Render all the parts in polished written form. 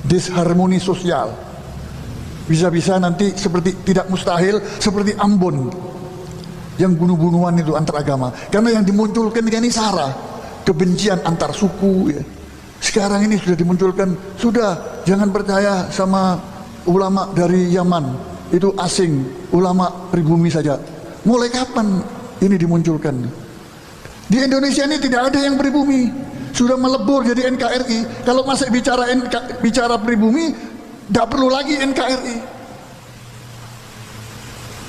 disharmoni sosial. Bisa-bisa nanti seperti, tidak mustahil seperti Ambon yang bunuh-bunuhan itu antar agama, karena yang dimunculkan ini sara, kebencian antar suku ya. Sekarang ini sudah dimunculkan, sudah jangan percaya sama ulama dari Yaman, itu asing, ulama pribumi saja. Mulai kapan ini dimunculkan? Di Indonesia ini tidak ada yang pribumi, sudah melebur jadi NKRI. Kalau masih bicara pribumi, tidak perlu lagi NKRI.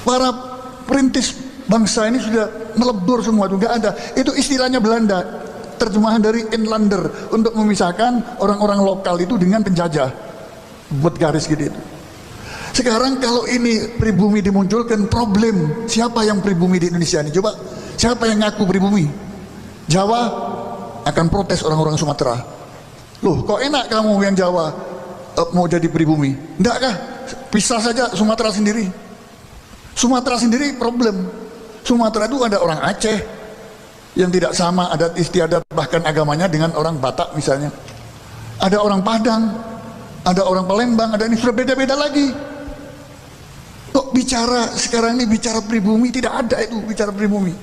Para perintis bangsa ini sudah melebur semua, itu nggak ada. Itu istilahnya Belanda, terjemahan dari inlander, untuk memisahkan orang-orang lokal itu dengan penjajah, buat garis gitu. Sekarang kalau ini pribumi dimunculkan, problem siapa yang pribumi di Indonesia ini? Coba siapa yang ngaku pribumi? Jawa akan protes orang-orang Sumatera. Loh, kok enak kamu yang Jawa mau jadi pribumi? Enggak kah? Pisah saja Sumatera sendiri. Sumatera sendiri problem. Sumatera itu ada orang Aceh yang tidak sama adat istiadat bahkan agamanya dengan orang Batak misalnya. Ada orang Padang, ada orang Palembang, ada ini sudah beda-beda lagi. Kok bicara sekarang ini bicara pribumi? Tidak ada itu bicara pribumi.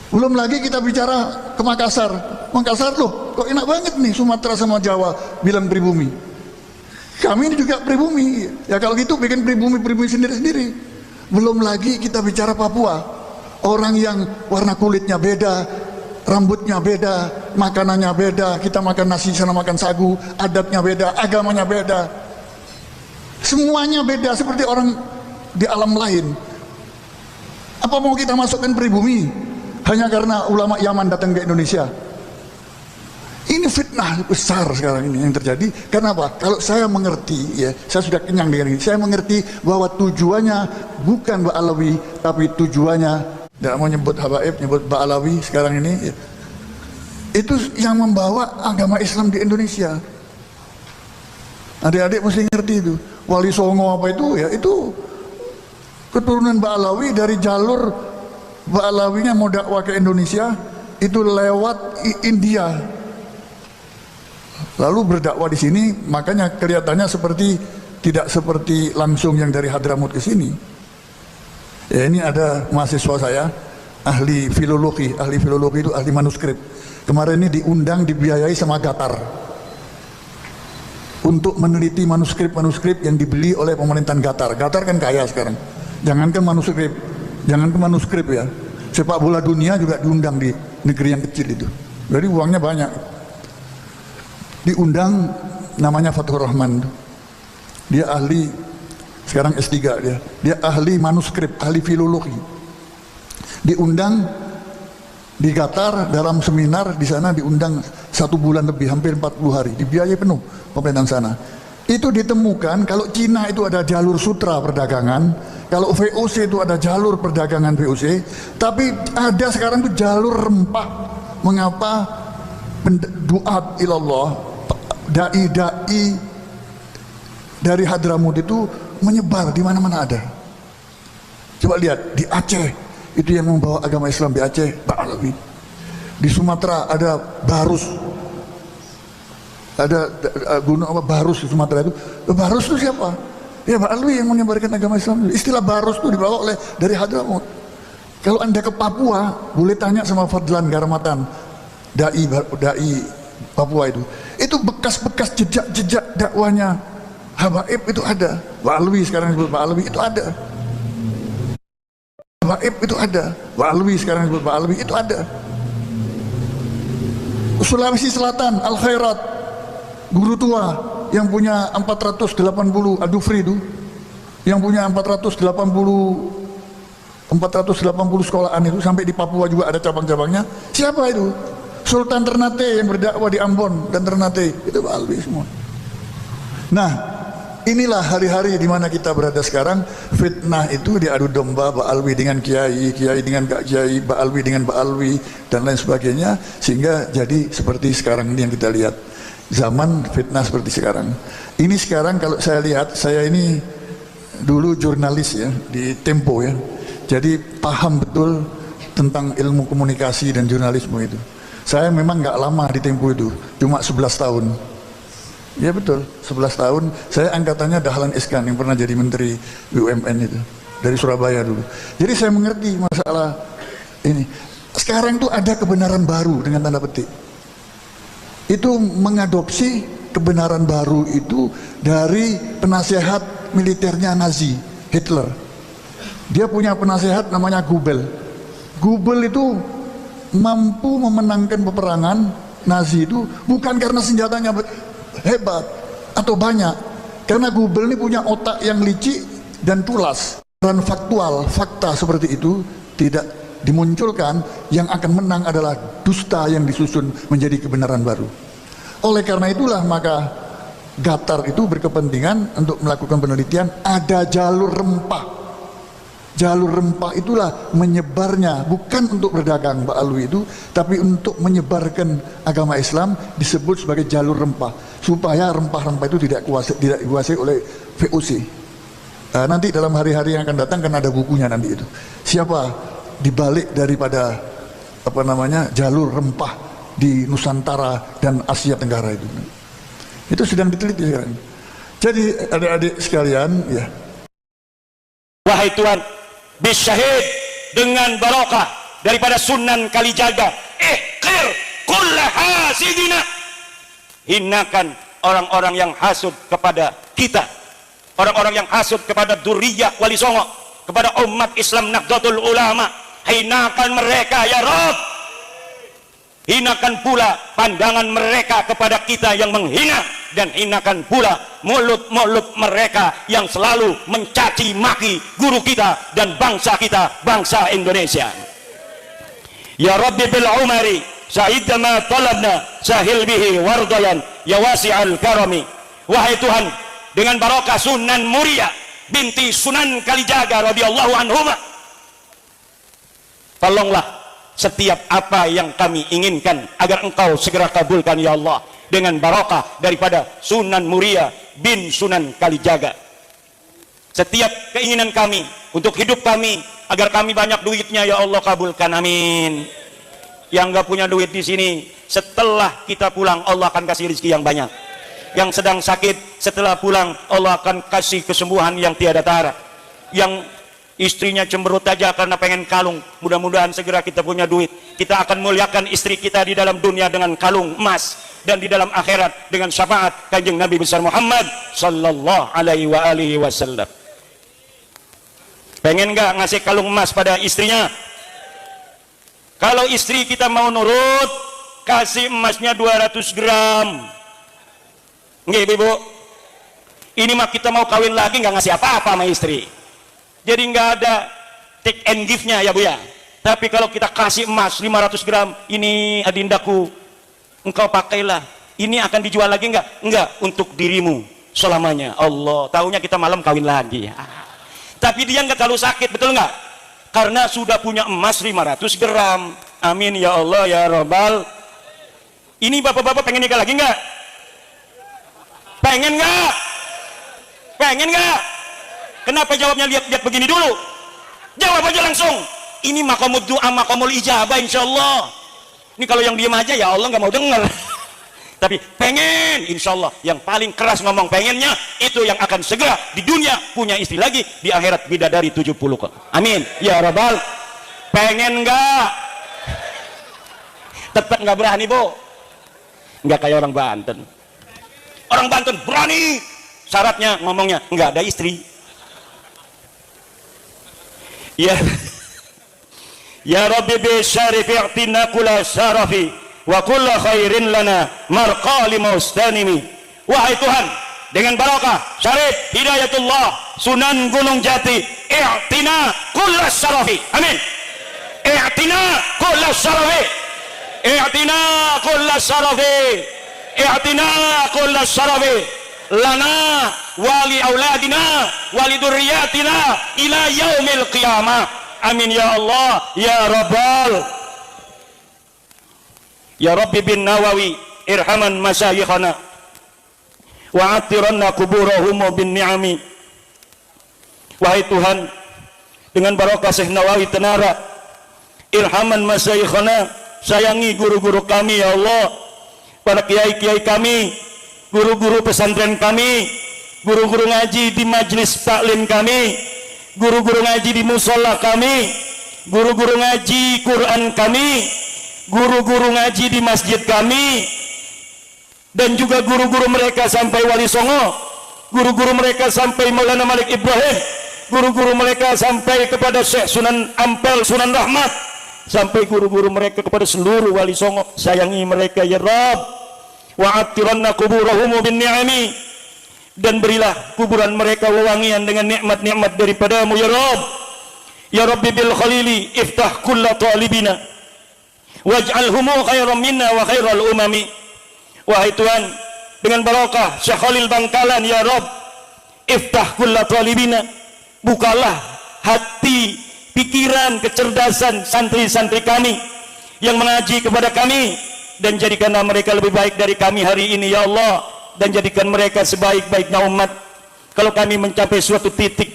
Belum lagi kita bicara ke Makassar. Makassar loh, kok enak banget nih Sumatera sama Jawa bilang pribumi. Kami ini juga pribumi. Ya kalau gitu bikin pribumi sendiri-sendiri. Belum lagi kita bicara Papua. Orang yang warna kulitnya beda, rambutnya beda, makanannya beda. Kita makan nasi, sana makan sagu, adatnya beda, agamanya beda. Semuanya beda seperti orang di alam lain. Apa mau kita masukkan pribumi hanya karena ulama Yaman datang ke Indonesia? Ini fitnah besar sekarang ini yang terjadi. Kenapa? Kalau saya mengerti, ya, saya sudah kenyang dengan ini. Saya mengerti bahwa tujuannya bukan Ba'alawi, tapi tujuannya, tidak mau nyebut Habaib, nyebut Ba'alawi sekarang ini, ya, itu yang membawa agama Islam di Indonesia. Adik-adik mesti ngerti itu. Wali Songo apa itu? Ya itu keturunan Ba'alawi dari jalur Ba'alawinya mau dakwah ke Indonesia itu lewat India, lalu berdakwah di sini. Makanya kelihatannya seperti tidak seperti langsung yang dari Hadramut ke sini. Ya, ini ada mahasiswa saya ahli filologi itu ahli manuskrip. Kemarin ini diundang, dibiayai sama Qatar untuk meneliti manuskrip yang dibeli oleh pemerintahan Qatar. Qatar kan kaya sekarang. Jangankan manuskrip ya, sepak bola dunia juga diundang di negeri yang kecil itu. Jadi uangnya banyak. Diundang, namanya Fathur Rahman. Dia ahli, sekarang S3 dia ahli manuskrip, ahli filologi. Diundang di Qatar dalam seminar di sana, diundang 1 bulan lebih, hampir 40 hari, dibiayai penuh pemerintahan sana. Itu ditemukan kalau Cina itu ada jalur sutra perdagangan, kalau VOC itu ada jalur perdagangan VOC, tapi ada sekarang itu jalur rempah. Mengapa duat ilallah, dai-dai dari Hadramut itu menyebar di mana-mana ada. Coba lihat di Aceh, itu yang membawa agama Islam di Aceh, Ba'alawi. Di Sumatera ada Barus, ada gunung apa Barus di Sumatera itu. Barus itu siapa? Ya Ba'alawi yang menyebarkan agama Islam. Istilah Barus itu dibawa oleh dari Hadramut. Kalau Anda ke Papua, boleh tanya sama Fadlan Garmatan, dai Papua itu. Itu bekas-bekas jejak-jejak dakwanya Habaib itu ada. Ba'alawi sekarang disebut Ba'alawi itu ada. Habaib itu ada. Ba'alawi sekarang disebut Ba'alawi itu ada. Sulawesi Selatan, Al Khairat, guru tua yang punya 480 Adufri itu, yang punya 480 sekolahan itu, sampai di Papua juga ada cabang-cabangnya. Siapa itu? Sultan Ternate yang berdakwah di Ambon dan Ternate, itu Ba'alawi semua. Nah, inilah hari-hari di mana kita berada sekarang. Fitnah itu diadu domba, Ba'alawi dengan Kiai, Kiai dengan Kak Kiai, Ba'alawi dengan Ba'alawi dan lain sebagainya, sehingga jadi seperti sekarang ini yang kita lihat. Zaman fitnah seperti sekarang. Ini sekarang kalau saya lihat, saya ini dulu jurnalis ya di Tempo ya. Jadi paham betul tentang ilmu komunikasi dan jurnalisme itu. Saya memang nggak lama di Tempo itu, cuma 11 tahun. Ya betul, 11 tahun. Saya angkatannya Dahlan Iskan yang pernah jadi Menteri BUMN itu. Dari Surabaya dulu. Jadi saya mengerti masalah ini. Sekarang tuh ada kebenaran baru dengan tanda petik. Itu mengadopsi kebenaran baru itu dari penasehat militernya Nazi, Hitler. Dia punya penasehat namanya Goebbels. Goebbels itu mampu memenangkan peperangan Nazi itu bukan karena senjatanya hebat atau banyak, karena Goebbels ini punya otak yang licik dan tulas. Dan faktual, fakta seperti itu tidak dimunculkan, yang akan menang adalah dusta yang disusun menjadi kebenaran baru. Oleh karena itulah maka Qatar itu berkepentingan untuk melakukan penelitian, ada jalur rempah. Jalur rempah itulah menyebarnya, bukan untuk berdagang Pak Alwi itu, tapi untuk menyebarkan agama Islam, disebut sebagai jalur rempah, supaya rempah-rempah itu tidak dikuasai oleh VOC. Nanti dalam hari-hari yang akan datang kan ada bukunya nanti itu. Siapa dibalik daripada apa namanya jalur rempah di Nusantara dan Asia Tenggara itu. Itu sedang diteliti sekarang. Jadi adik-adik sekalian, ya. Wahai Tuhan, bisyahid dengan barokah daripada Sunan Kalijaga, ikhir kulla hasidina, hinakan orang-orang yang hasud kepada kita, orang-orang yang hasud kepada Dzurriyyah Wali Songo, kepada umat Islam Nahdlatul Ulama, hinakan mereka ya Rabb. Hinakan pula pandangan mereka kepada kita yang menghina, dan hinakan pula mulut-mulut mereka yang selalu mencaci maki guru kita dan bangsa kita, bangsa Indonesia. Ya Rabbi bil umari sa'idama talabna sahil bihi wardayan ya wasi'al karami. Wahai Tuhan, dengan barokah Sunan Muria binti Sunan Kalijaga radhiyallahu anhuma, tolonglah setiap apa yang kami inginkan agar Engkau segera kabulkan ya Allah, dengan barokah daripada Sunan Muria bin Sunan Kalijaga. Setiap keinginan kami untuk hidup kami, agar kami banyak duitnya ya Allah, kabulkan, amin. Yang nggak punya duit di sini, setelah kita pulang Allah akan kasih rezeki yang banyak. Yang sedang sakit, setelah pulang Allah akan kasih kesembuhan yang tiada tara. Yang istrinya cemberut aja karena pengen kalung, mudah-mudahan segera kita punya duit. Kita akan muliakan istri kita di dalam dunia dengan kalung emas, dan di dalam akhirat dengan syafaat Kanjeng Nabi besar Muhammad sallallahu alaihi wasallam. Pengen nggak ngasih kalung emas pada istrinya? Kalau istri kita mau nurut, kasih emasnya 200 gram. Nggih Ibu, ini mah kita mau kawin lagi nggak ngasih apa-apa sama istri, jadi nggak ada take and give-nya ya Bu ya. Tapi kalau kita kasih emas 500 gram, ini adindaku, engkau pakailah, ini akan dijual lagi nggak? Enggak, untuk dirimu selamanya. Allah, tahunya kita malam kawin lagi. Tapi dia nggak terlalu sakit, betul nggak? Karena sudah punya emas 500 gram. Amin ya Allah ya Rabbal. Ini bapak-bapak pengen nikah lagi nggak? Pengen nggak? Pengen nggak? Kenapa jawabnya lihat-lihat begini dulu? Jawab aja langsung. Ini makamul doa, makamul ijabah insya Allah. Ini kalau yang diem aja ya Allah nggak mau denger. Tapi pengen, insya Allah yang paling keras ngomong pengennya itu yang akan segera di dunia punya istri lagi, di akhirat bidadari 70 kok. Amin ya Rabbal. Pengen nggak? Tetap nggak berani Bu. Nggak kayak orang Banten. Orang Banten berani, syaratnya ngomongnya nggak ada istri. Ya ya Rabbi bi syarifi i'tina kula syarafi wa kulla khairin lana marqali mustanimi. Wahai Tuhan, dengan barokah Syarif Hidayatullah Sunan Gunung Jati, i'tina kulla syarafi, amin. I'tina kulla syarafi, i'tina kulla syarafi, i'tina kulla syarafi lana wali auladina wali dzurriyyatina ila yaumil qiyamah, amin ya Allah ya Rabbal. Ya Rabbi bin Nawawi irhaman masyayikhana wa atiranna kuburahum bin ni'ami. Wahai Tuhan, dengan barokah Syekh Nawawi Tenara, irhaman masyayikhana, sayangi guru-guru kami ya Allah, para kiai-kiai kami, guru-guru pesantren kami, guru-guru ngaji di majelis taklim kami, guru-guru ngaji di musola kami, guru-guru ngaji Quran kami, guru-guru ngaji di masjid kami, dan juga guru-guru mereka sampai Wali Songo, guru-guru mereka sampai Maulana Malik Ibrahim, guru-guru mereka sampai kepada Syekh Sunan Ampel, Sunan Rahmat, sampai guru-guru mereka kepada seluruh Wali Songo. Sayangi mereka ya Rabb, wa'attiranna kuburahum bin ni'ami, dan berilah kuburan mereka wewangian dengan nikmat-nikmat daripadamu ya Rabb. Ya Rabbi bil khalili iftah kulla talibina waj'alhumu khairan minna wa khairal umami. Wahai Tuhan, dengan barokah Syekh Khalil Bangkalan ya Rabb, iftah kulla talibina, bukalah hati, pikiran, kecerdasan santri-santri kami yang mengaji kepada kami, dan jadikanlah mereka lebih baik dari kami hari ini ya Allah, dan jadikan mereka sebaik-baiknya umat. Kalau kami mencapai suatu titik,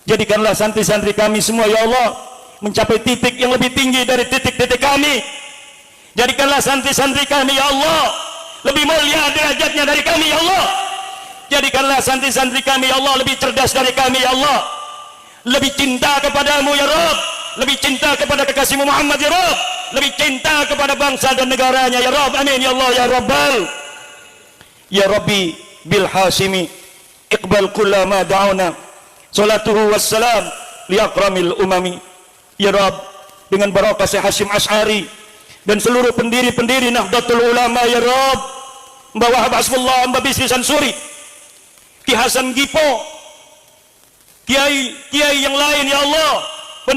jadikanlah santri-santri kami semua ya Allah mencapai titik yang lebih tinggi dari titik-titik kami. Jadikanlah santri-santri kami ya Allah lebih mulia derajatnya dari kami ya Allah. Jadikanlah santri-santri kami ya Allah lebih cerdas dari kami ya Allah, lebih cinta kepadamu ya Rabb, lebih cinta kepada kekasihmu Muhammad ya Rabb, lebih cinta kepada bangsa dan negaranya ya Rabb. Amin ya Allah ya Rabbal. Ya Rabbi bil Hasimi iqbal kulla ma da'una salatuhu wassalam li akramil umami. Ya Rabb, dengan barakah Syekh Hashim Asy'ari dan seluruh pendiri-pendiri Nahdlatul Ulama ya Rabb, Mbah Wahab Hasbullah, Mbah Bisri Sansuri, Ki Hasan Gipo, kiai yang lain ya Allah,